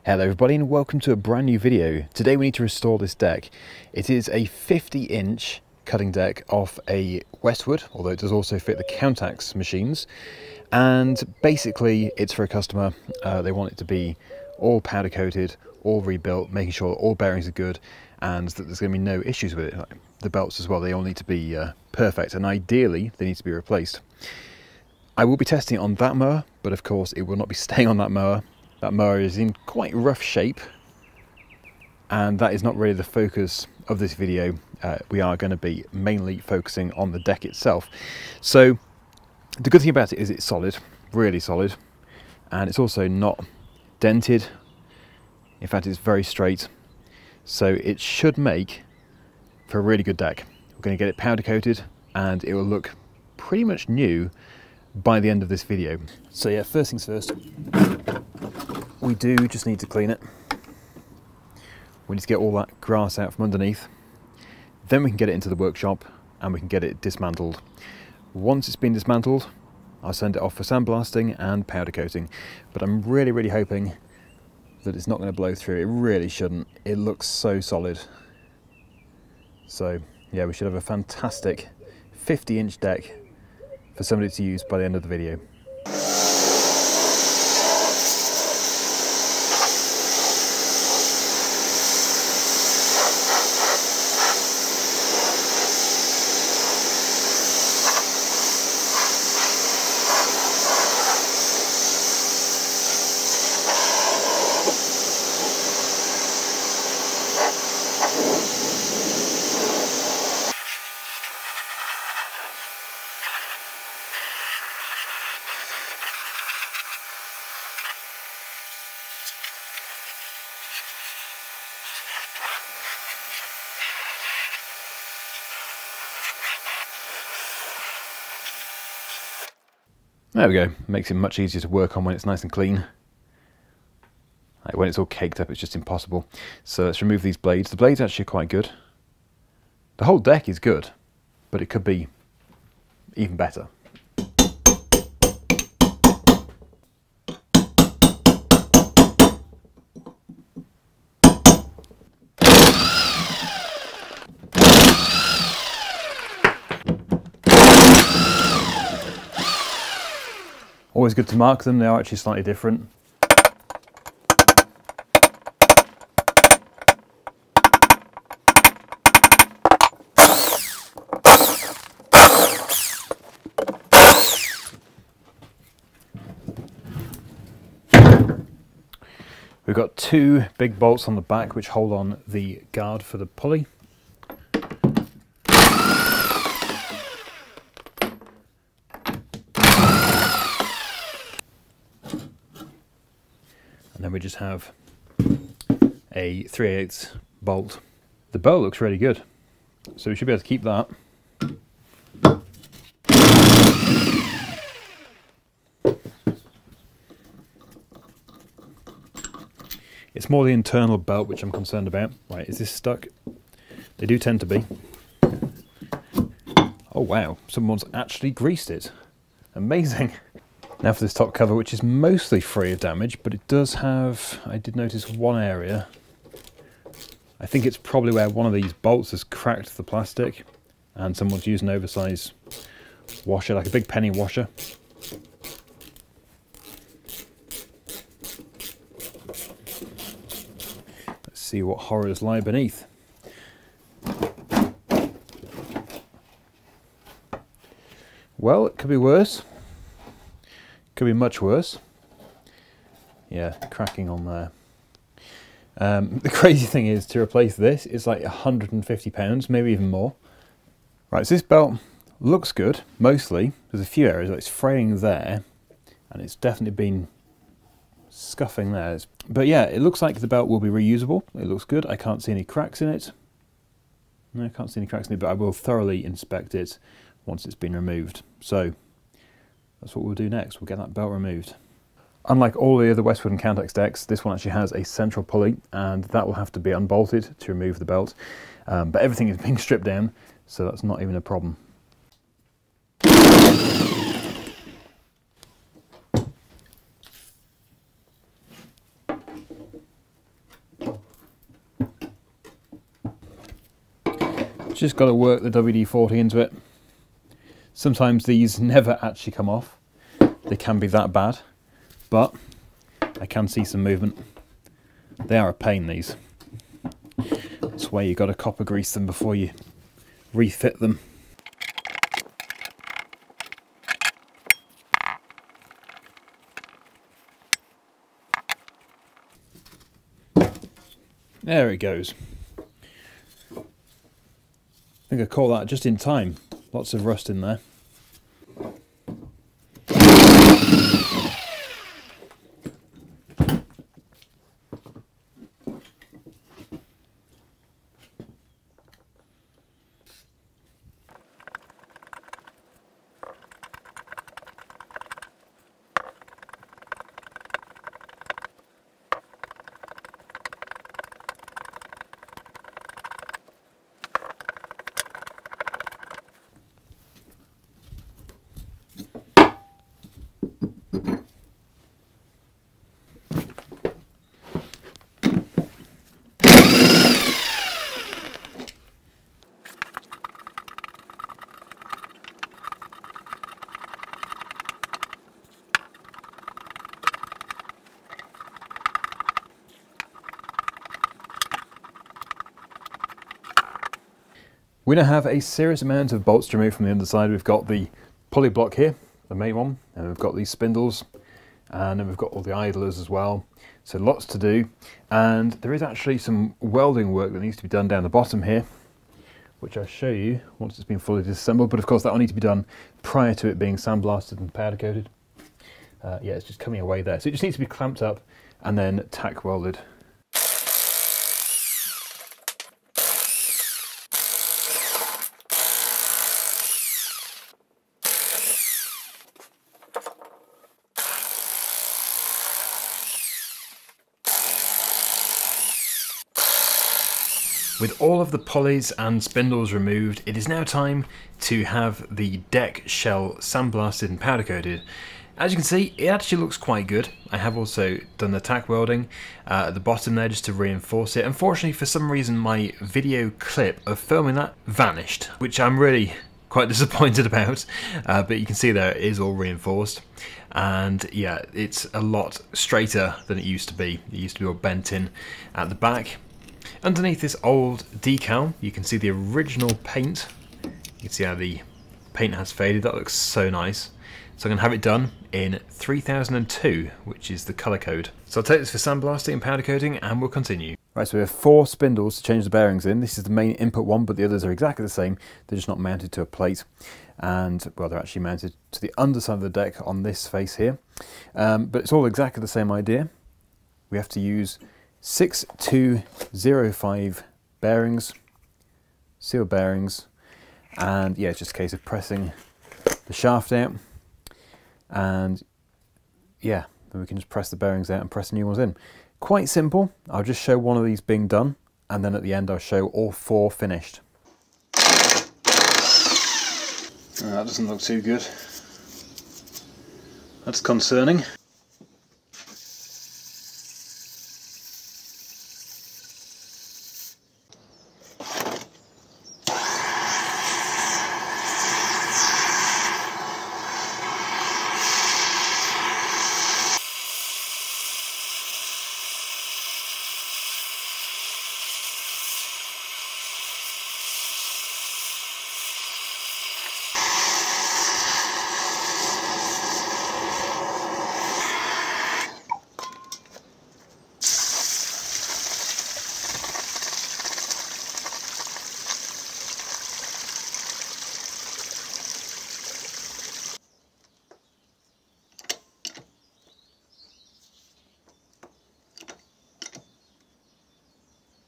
Hello everybody and welcome to a brand new video. Today we need to restore this deck. It is a 50-inch cutting deck off a Westwood, although it does also fit the Countax machines. And basically it's for a customer. They want it to be all powder coated, all rebuilt, making sure all bearings are good and that there's going to be no issues with it. Like the belts as well, they all need to be perfect, and ideally they need to be replaced. I will be testing it on that mower, but of course it will not be staying on that mower. That mower is in quite rough shape, and that is not really the focus of this video. We are going to be mainly focusing on the deck itself. So the good thing about it is it's solid, really solid, and it's also not dented. In fact, it's very straight, so it should make for a really good deck. We're going to get it powder coated and it will look pretty much new by the end of this video. So yeah, first things first, we do just need to clean it. We need to get all that grass out from underneath. Then we can get it into the workshop and we can get it dismantled. Once it's been dismantled, I'll send it off for sandblasting and powder coating. But I'm really hoping that it's not going to blow through. It really shouldn't. It looks so solid. So yeah, we should have a fantastic 50-inch deck for somebody to use by the end of the video. There we go, makes it much easier to work on when it's nice and clean. Like when it's all caked up, it's just impossible. So let's remove these blades. The blades are actually quite good. The whole deck is good, but it could be even better. Always good to mark them, they are actually slightly different. We've got two big bolts on the back which hold on the guard for the pulley. And then we just have a 3/8 bolt. The bolt looks really good, so we should be able to keep that. It's more the internal belt which I'm concerned about. Right, is this stuck? They do tend to be. Oh wow, someone's actually greased it. Amazing. Now for this top cover, which is mostly free of damage, but it does have, I did notice one area. I think it's probably where one of these bolts has cracked the plastic and someone's used an oversized washer, like a big penny washer. Let's see what horrors lie beneath. Well, it could be worse. Could be much worse. Yeah, cracking on there. The crazy thing is, to replace this, it's like £150, maybe even more. Right, so this belt looks good, mostly. There's a few areas, like it's fraying there, and it's definitely been scuffing there. But yeah, it looks like the belt will be reusable. It looks good. I can't see any cracks in it. No, I can't see any cracks in it, but I will thoroughly inspect it once it's been removed. So that's what we'll do next. We'll get that belt removed. Unlike all the other Westwood and Countax decks, this one actually has a central pulley, and that will have to be unbolted to remove the belt. But everything is being stripped down, so that's not even a problem. Just got to work the WD-40 into it. Sometimes these never actually come off. They can be that bad, but I can see some movement. They are a pain, these. That's why you got to copper grease them before you refit them. There it goes. I think I caught that just in time. Lots of rust in there. We now have a serious amount of bolts to remove from the underside. We've got the pulley block here, the main one, and we've got these spindles, and then we've got all the idlers as well. So lots to do, and there is actually some welding work that needs to be done down the bottom here, which I'll show you once it's been fully disassembled, but of course that will need to be done prior to it being sandblasted and powder coated. Yeah, it's just coming away there. So it just needs to be clamped up and then tack welded. With all of the pulleys and spindles removed, it is now time to have the deck shell sandblasted and powder coated. As you can see, it actually looks quite good. I have also done the tack welding at the bottom there just to reinforce it. Unfortunately, for some reason, my video clip of filming that vanished, which I'm really quite disappointed about. But you can see there it is all reinforced. And yeah, it's a lot straighter than it used to be. It used to be all bent in at the back. Underneath this old decal, you can see the original paint. You can see how the paint has faded. That looks so nice. So I'm going to have it done in 3002, which is the colour code. So I'll take this for sandblasting and powder coating, and we'll continue. Right, so we have 4 spindles to change the bearings in. This is the main input one, but the others are exactly the same. They're just not mounted to a plate. And, well, they're actually mounted to the underside of the deck on this face here. But it's all exactly the same idea. We have to use 6205 bearings, seal bearings, and yeah, it's just a case of pressing the shaft out, and yeah, then we can just press the bearings out and press the new ones in. Quite simple. I'll just show one of these being done, and then at the end I'll show all 4 finished. That doesn't look too good. That's concerning.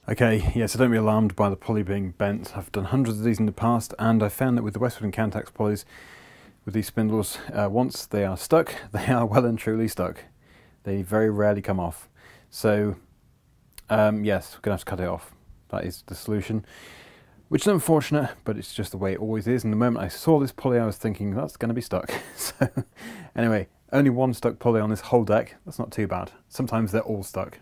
Okay, yeah, so don't be alarmed by the pulley being bent. I've done hundreds of these in the past, and I found that with the Westwood and Cantax pulleys, with these spindles, once they are stuck, they are well and truly stuck. They very rarely come off. So, yes, we're going to have to cut it off. That is the solution, which is unfortunate, but it's just the way it always is. And the moment I saw this pulley, I was thinking, that's going to be stuck. So, anyway, only one stuck pulley on this whole deck. That's not too bad. Sometimes they're all stuck.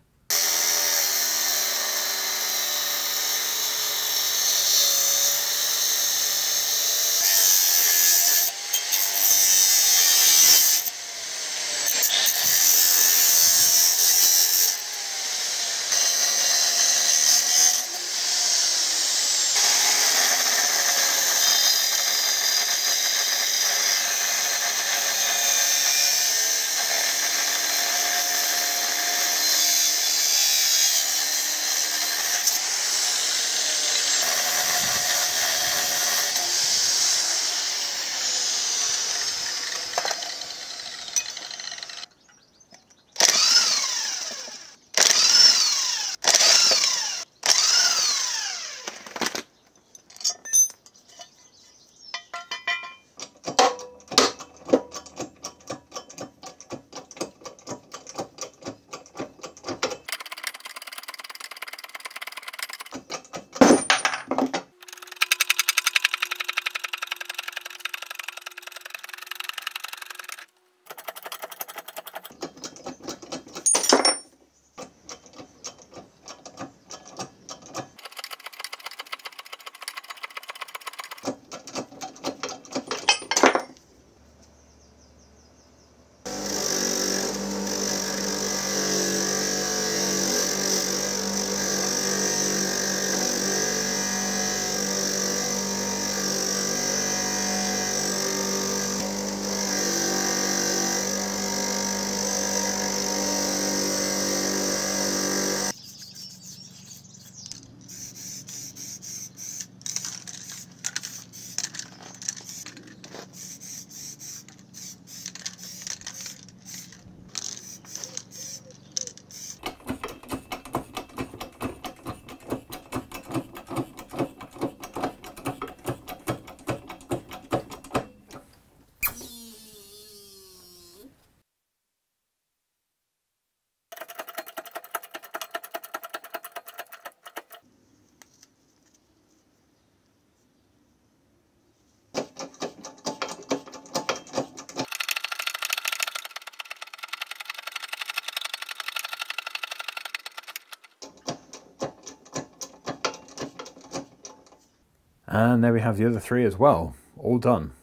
And there we have the other three as well, all done.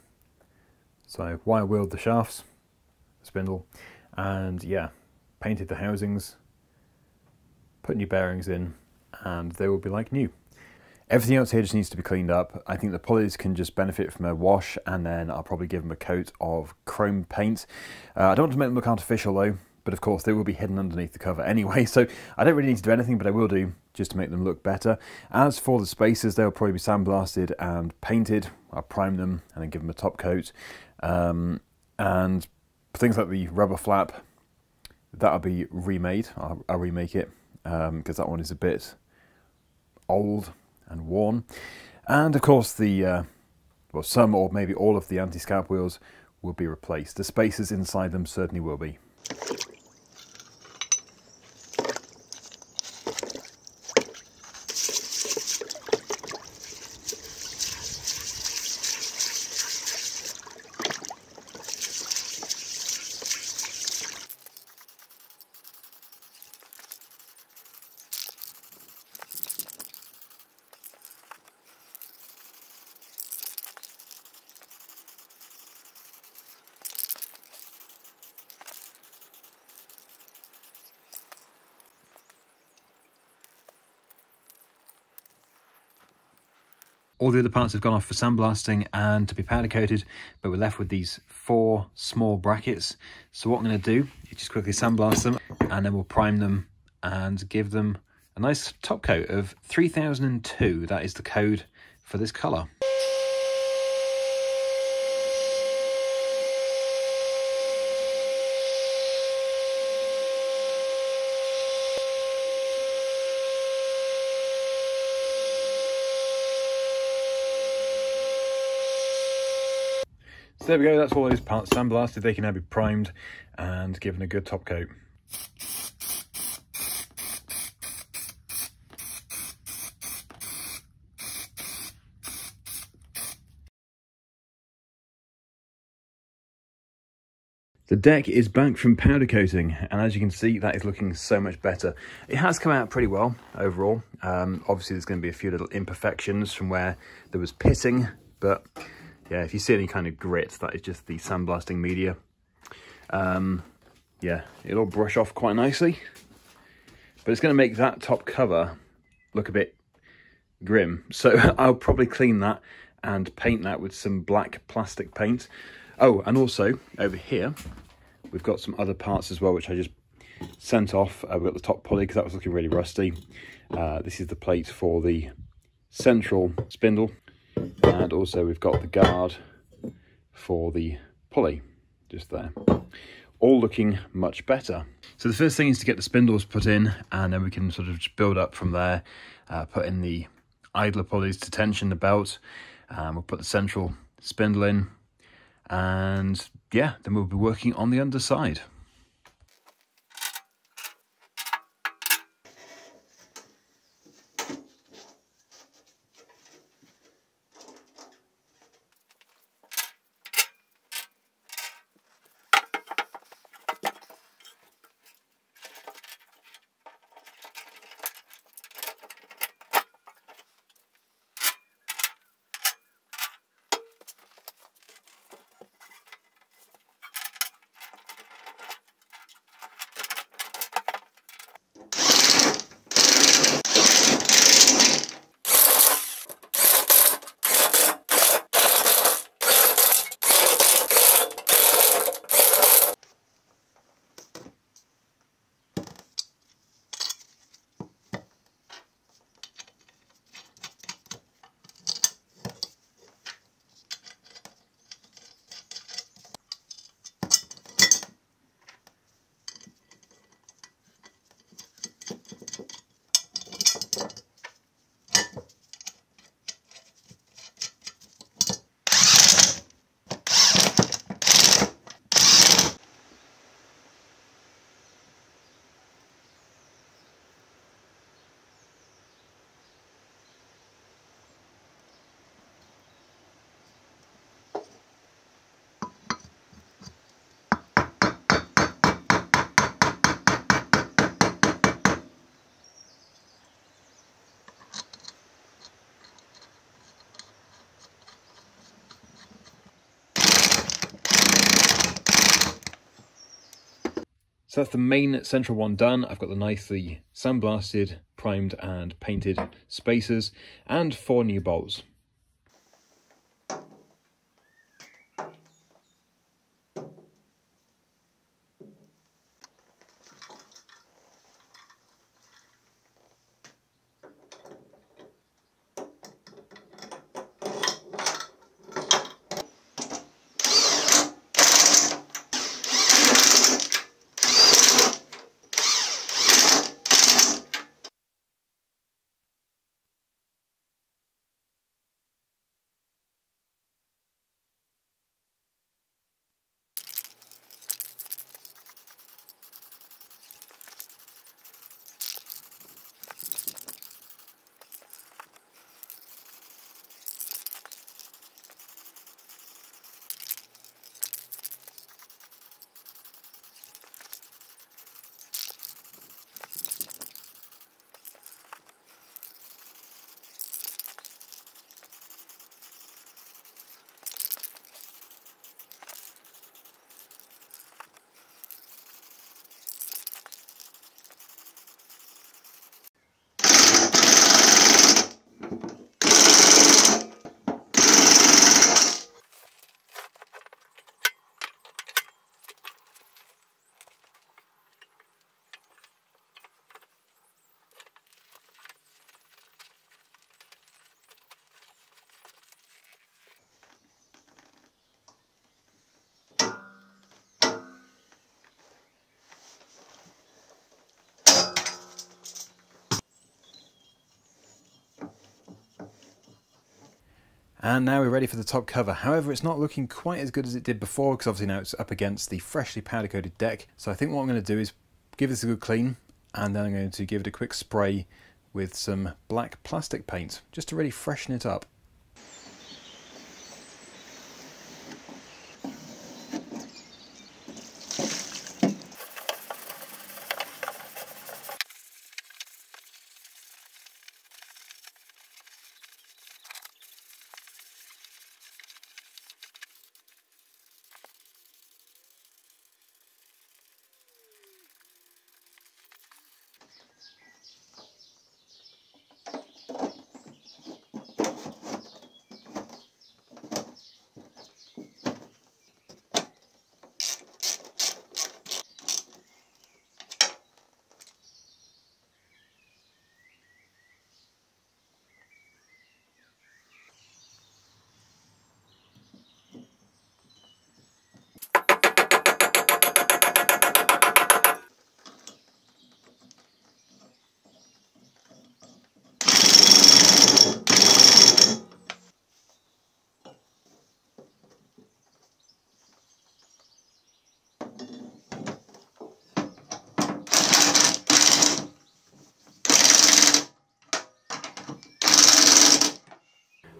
So wire wheeled the shafts, spindle, and yeah, painted the housings, put new bearings in, and they will be like new. Everything else here just needs to be cleaned up. I think the pulleys can just benefit from a wash, and then I'll probably give them a coat of chrome paint. I don't want to make them look artificial though, but of course they will be hidden underneath the cover anyway, so I don't really need to do anything, but I will do just to make them look better. As for the spacers, they'll probably be sandblasted and painted. I'll prime them and then give them a top coat. And things like the rubber flap, that'll be remade. I'll remake it because that one is a bit old and worn. And of course the well, some or maybe all of the anti-scalp wheels will be replaced. The spacers inside them certainly will be. All the other parts have gone off for sandblasting and to be powder coated, but we're left with these 4 small brackets. So what I'm going to do is just quickly sandblast them, and then we'll prime them and give them a nice top coat of 3002. That is the code for this colour. So there we go, that's all those parts sandblasted. They can now be primed and given a good top coat. The deck is back from powder coating, and as you can see, that is looking so much better. It has come out pretty well overall. Obviously there's going to be a few little imperfections from where there was pitting, but yeah, if you see any kind of grit, that is just the sandblasting media. Yeah, it'll brush off quite nicely, but it's going to make that top cover look a bit grim. So I'll probably clean that and paint that with some black plastic paint. Oh, and also over here, we've got some other parts as well, which I just sent off. We've got the top pulley because that was looking really rusty. This is the plate for the central spindle. And also we've got the guard for the pulley, just there. All looking much better. So the first thing is to get the spindles put in, and then we can sort of just build up from there. Put in the idler pulleys to tension the belt. We'll put the central spindle in, and yeah, then we'll be working on the underside. So that's the main central one done. I've got the nicely sandblasted, primed and painted spacers and 4 new bolts. And now we're ready for the top cover. However, it's not looking quite as good as it did before, because obviously now it's up against the freshly powder coated deck. So I think what I'm going to do is give this a good clean, and then I'm going to give it a quick spray with some black plastic paint, just to really freshen it up.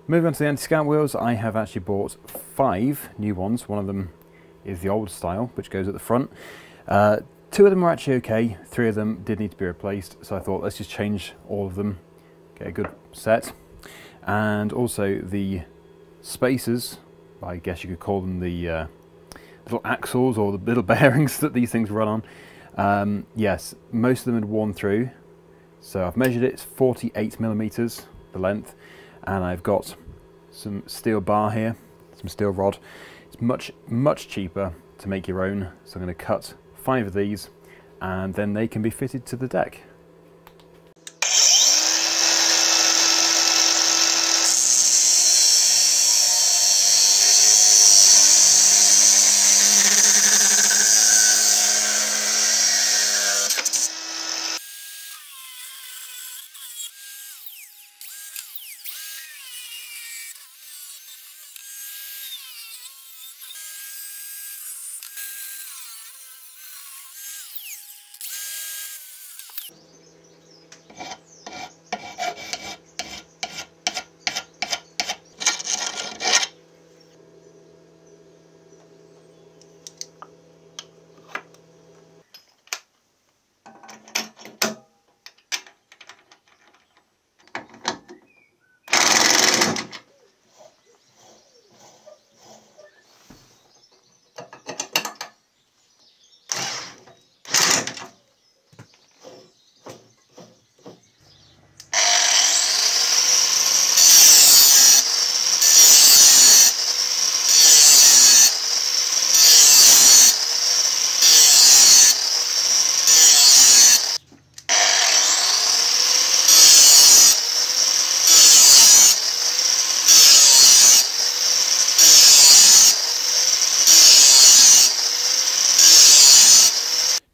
Moving on to the anti-scout wheels, I have actually bought 5 new ones. One of them is the old style, which goes at the front. 2 of them are actually okay, 3 of them did need to be replaced, so I thought let's just change all of them, get a good set. And also the spacers, I guess you could call them the little axles or the little bearings that these things run on. Yes, most of them had worn through, so I've measured it, it's 48mm the length. And I've got some steel bar here, some steel rod. It's much cheaper to make your own, so I'm going to cut 5 of these, and then they can be fitted to the deck.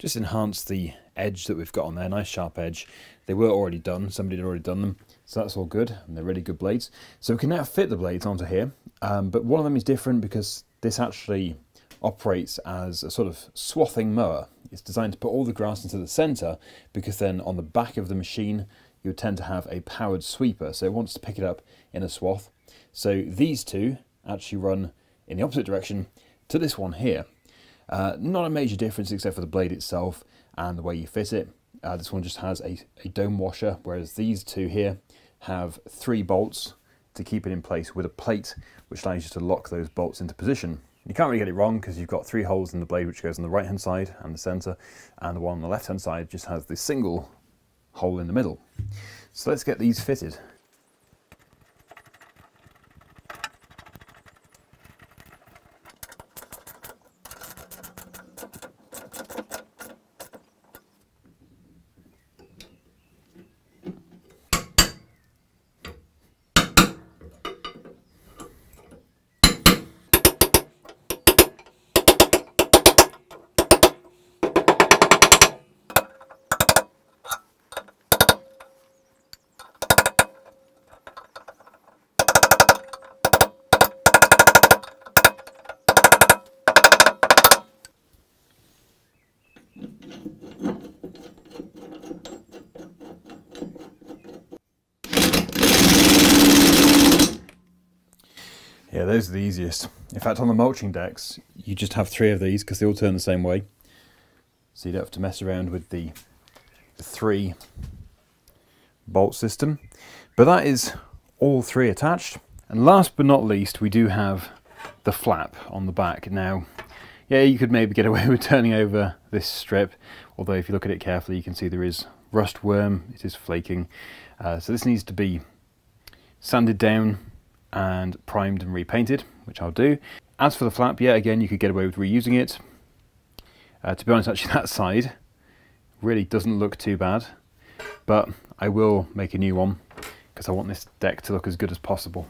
just enhance the edge that we've got on there, nice sharp edge. They were already done, somebody had already done them, so that's all good, and they're really good blades. So we can now fit the blades onto here, but one of them is different because this actually operates as a sort of swathing mower. It's designed to put all the grass into the centre, because then on the back of the machine you would tend to have a powered sweeper, so it wants to pick it up in a swath. So these two actually run in the opposite direction to this one here. Not a major difference except for the blade itself and the way you fit it. This one just has a dome washer, whereas these two here have 3 bolts to keep it in place with a plate which allows you to lock those bolts into position. You can't really get it wrong because you've got 3 holes in the blade which goes on the right hand side and the centre, and the one on the left hand side just has this single hole in the middle. So let's get these fitted. Yeah, those are the easiest. In fact, on the mulching decks, you just have 3 of these because they all turn the same way. So you don't have to mess around with the 3 bolt system. But that is all 3 attached. And last but not least, we do have the flap on the back. Now, yeah, you could maybe get away with turning over this strip, although if you look at it carefully, you can see there is rust worm. It is flaking. So this needs to be sanded down and primed and repainted, which I'll do. As for the flap, yeah, again, you could get away with reusing it. To be honest, actually that side really doesn't look too bad, but I will make a new one because I want this deck to look as good as possible.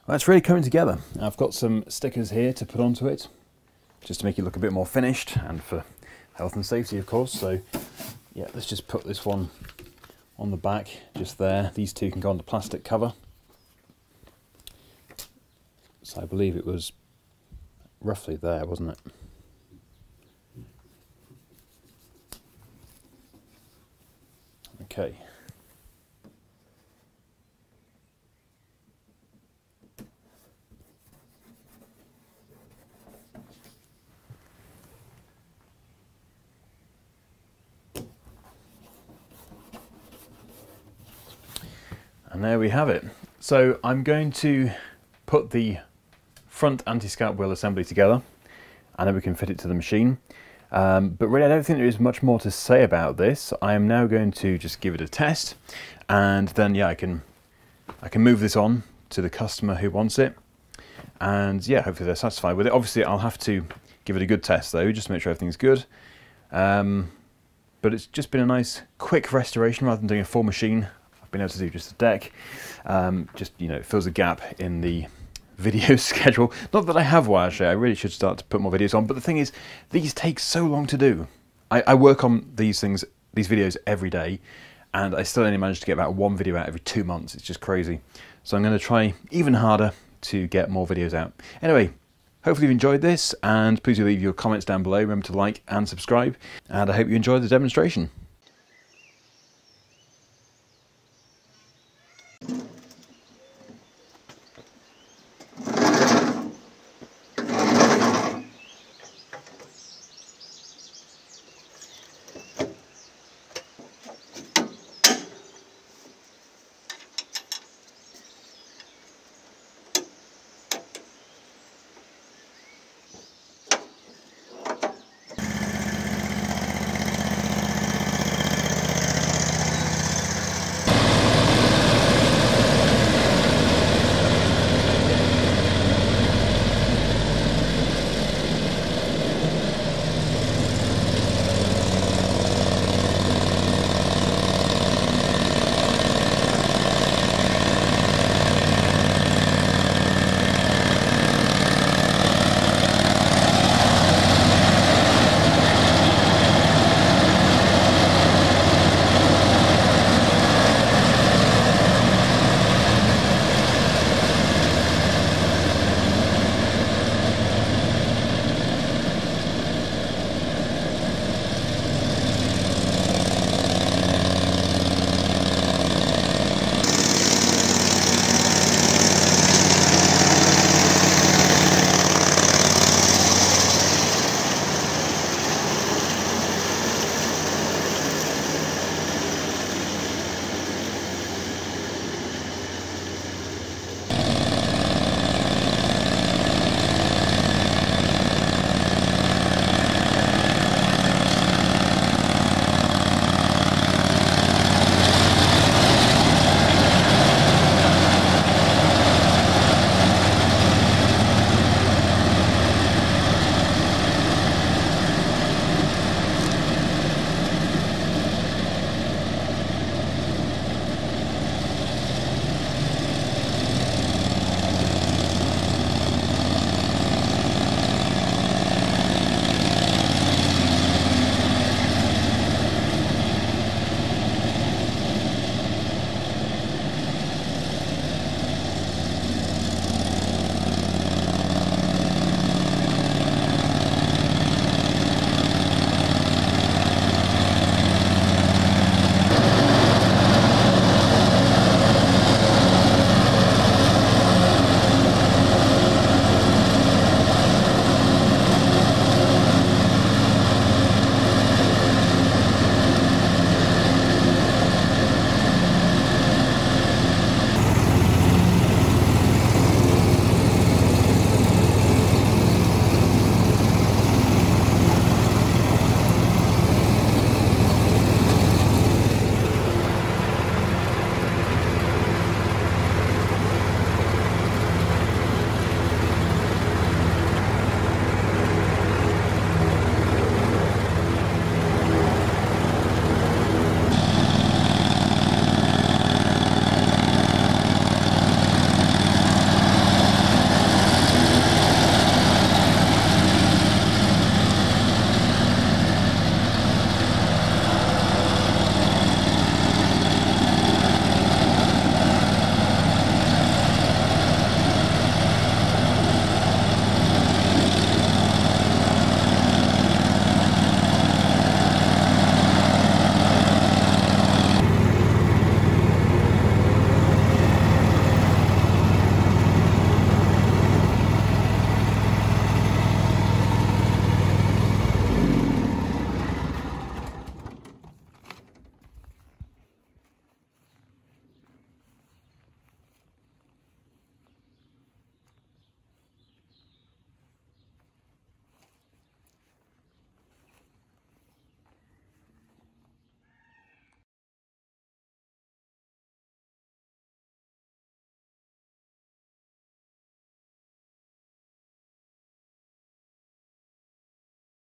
Well, it's really coming together. I've got some stickers here to put onto it, just to make it look a bit more finished, and for health and safety, of course. So yeah, let's just put this one on the back, just there. These two can go on the plastic cover. So I believe it was roughly there, wasn't it? Okay. And there we have it. So I'm going to put the front anti-scalp wheel assembly together and then we can fit it to the machine. But really I don't think there is much more to say about this. I am now going to just give it a test, and then yeah, I can move this on to the customer who wants it, and yeah, hopefully they're satisfied with it. Obviously I'll have to give it a good test though, just to make sure everything's good. But it's just been a nice quick restoration rather than doing a full machine. I've been able to do just a deck. Just, you know, it fills a gap in the video schedule. Not that I have one actually, I really should start to put more videos on, but the thing is, these take so long to do. I work on these videos every day, and I still only manage to get about one video out every 2 months. It's just crazy. So I'm going to try even harder to get more videos out. Anyway, hopefully you've enjoyed this, and please do leave your comments down below. Remember to like and subscribe, and I hope you enjoyed the demonstration.